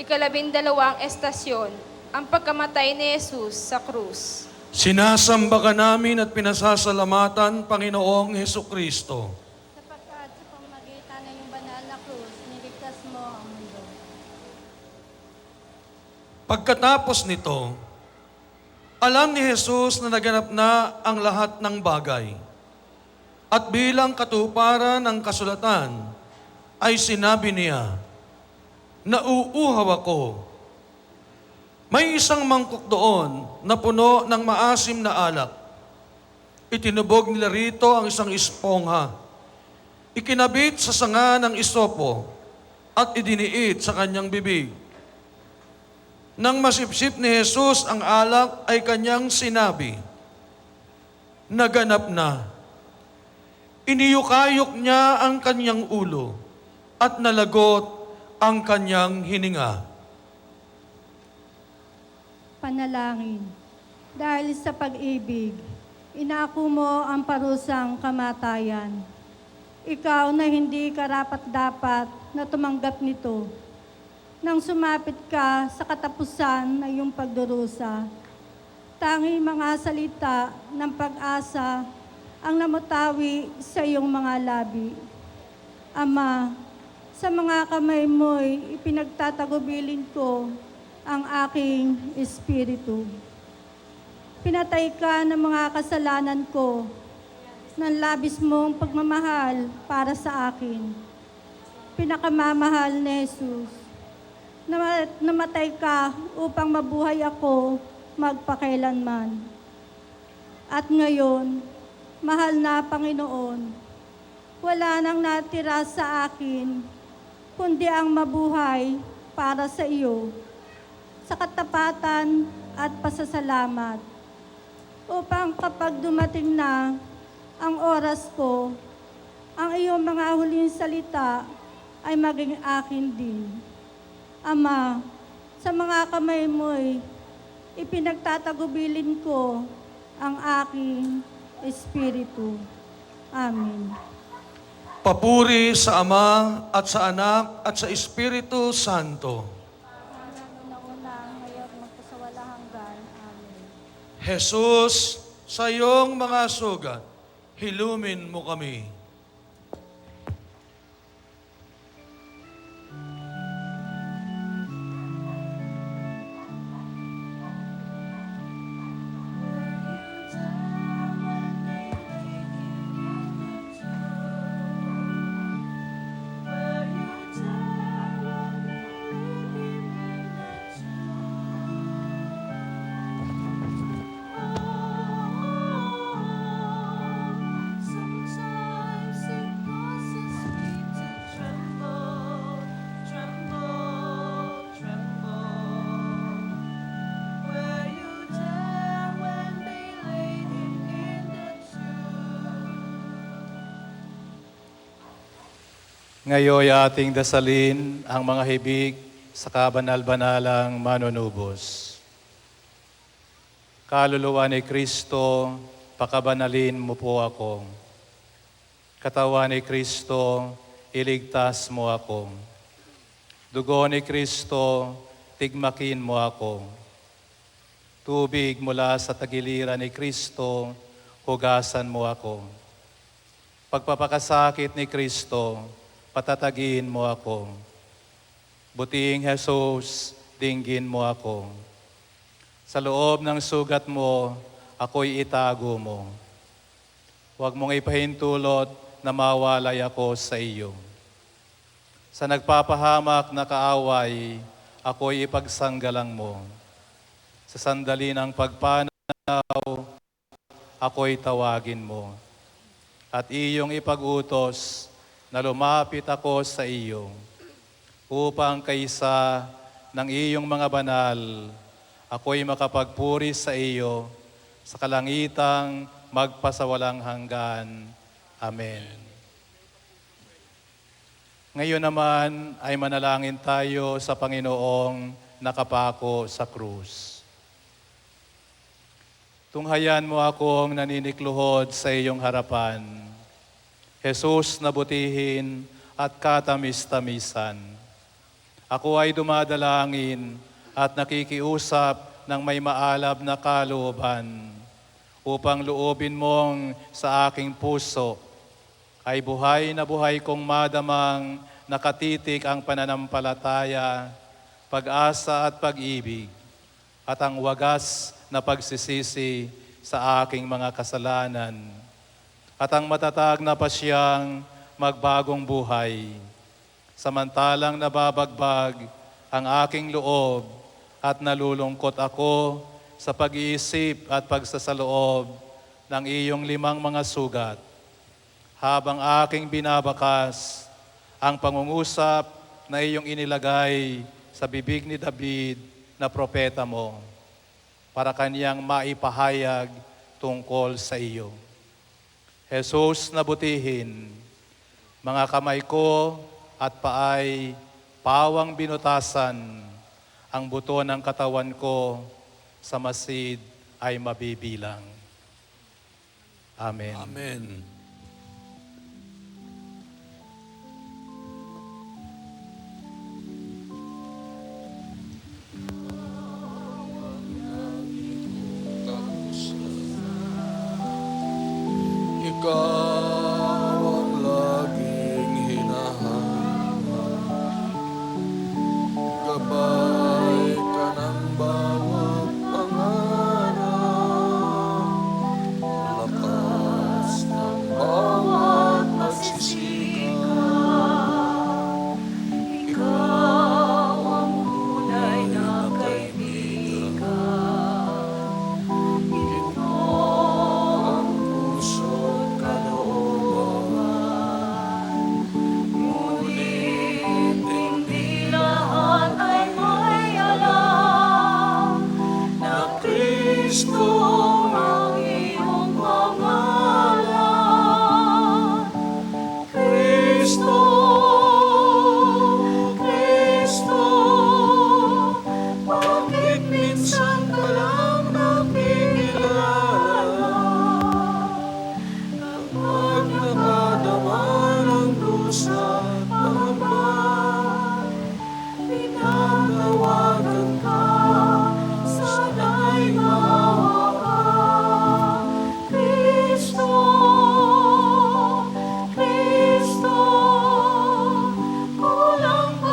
Ikalabindalawang estasyon, ang pagkamatay ni Jesus sa krus. Sinasamba ka namin at pinasasalamatan, Panginoong Hesukristo. Sapagkat sa pamamagitan ng iyong banal na krus, niligtas mo ang mundo. Pagkatapos nito, alam ni Jesus na naganap na ang lahat ng bagay. At bilang katuparan ng kasulatan, ay sinabi niya, "Nauuhaw ako." May isang mangkok doon na puno ng maasim na alak. Itinubog nila rito ang isang espongha. Ikinabit sa sanga ng isopo at idiniit sa kanyang bibig. Nang masipsip ni Jesus ang alak ay kanyang sinabi, "Naganap na." Iniyukayok niya ang kanyang ulo at nalagot ang kanyang hininga. Panalangin. Dahil sa pag-ibig, inako mo ang parusang kamatayan. Ikaw na hindi karapat-dapat na tumanggap nito. Nang sumapit ka sa katapusan ng iyong pagdurusa, tanging mga salita ng pag-asa ang namutawi sa iyong mga labi. Ama, sa mga kamay mo'y ipinagtatagubilin ko ang aking espiritu. Pinatay ka ng mga kasalanan ko ng labis mong pagmamahal para sa akin. Pinakamamahal ni Jesus, namatay ka upang mabuhay ako magpakailanman. At ngayon, mahal na Panginoon, wala nang natira sa akin, kundi ang mabuhay para sa iyo, sa katapatan at pasasalamat, upang kapag dumating na ang oras ko, ang iyong mga huling salita ay maging akin din. Ama, sa mga kamay mo'y ipinagtatagubilin ko ang aking espiritu. Amen. Papuri sa Ama at sa Anak at sa Espiritu Santo. Una-una, ngayon magpasawalang hanggan. Amen. Jesus, sa iyong mga sugat, hilumin mo kami. Sometimes it causes me to tremble, tremble, tremble. Were you there when they laid him in the tomb? Ngayon ating dasalin ang mga hibig sa kabanal-banalang manunubos. Kaluluwa ni Kristo, pakabanalin mo po ako. Katawan ni Kristo, iligtas mo ako. Dugo ni Kristo, tigmakin mo ako. Tubig mula sa tagiliran ni Kristo, hugasan mo ako. Pagpapakasakit ni Kristo, patatagin mo ako. Buting Jesus, dinggin mo ako. Sa loob ng sugat mo, ako'y itago mo. Huwag mong ipahintulot na mawalay ako sa iyo. Sa nagpapahamak na kaaway, ako'y ipagsanggalang mo. Sa sandali ng pagpanaw, ako'y tawagin mo. At iyong ipag-utos na lumapit ako sa iyo, upang kaysa ng iyong mga banal, ako'y makapagpuri sa iyo sa kalangitang magpasawalang hanggan. Amen. Ngayon naman ay manalangin tayo sa Panginoong nakapako sa krus. Tunghayan mo akong naninikluhod sa iyong harapan. Jesus na butihin at katamis-tamisan. Ako ay dumadalangin at nakikiusap ng may maalab na kalooban upang loobin mong sa aking puso ay buhay na buhay kong madamang nakatitik ang pananampalataya, pag-asa at pag-ibig, at ang wagas na pagsisisi sa aking mga kasalanan, at ang matatag na pasyang magbagong buhay, samantalang nababagbag ang aking loob at nalulungkot ako sa pag-iisip at pagsasaloob ng iyong 5 mga sugat, habang aking binabakas ang pangungusap na iyong inilagay sa bibig ni David na propeta mo para kaniyang maipahayag tungkol sa iyo. Jesus, nabutihin, mga kamay ko at paay pawang binutasan, ang buto ng katawan ko sa masid ay mabibilang. Amen. Amen. Ikaw ang laging hinahanap, gabay ka ng bawat pangarap, lakas ng bawat pagsisikap. Ikaw ang tunay na kaibigan, higit mo ang puso't kalooban. Ngunit hindi lahat ay may alam na Kristo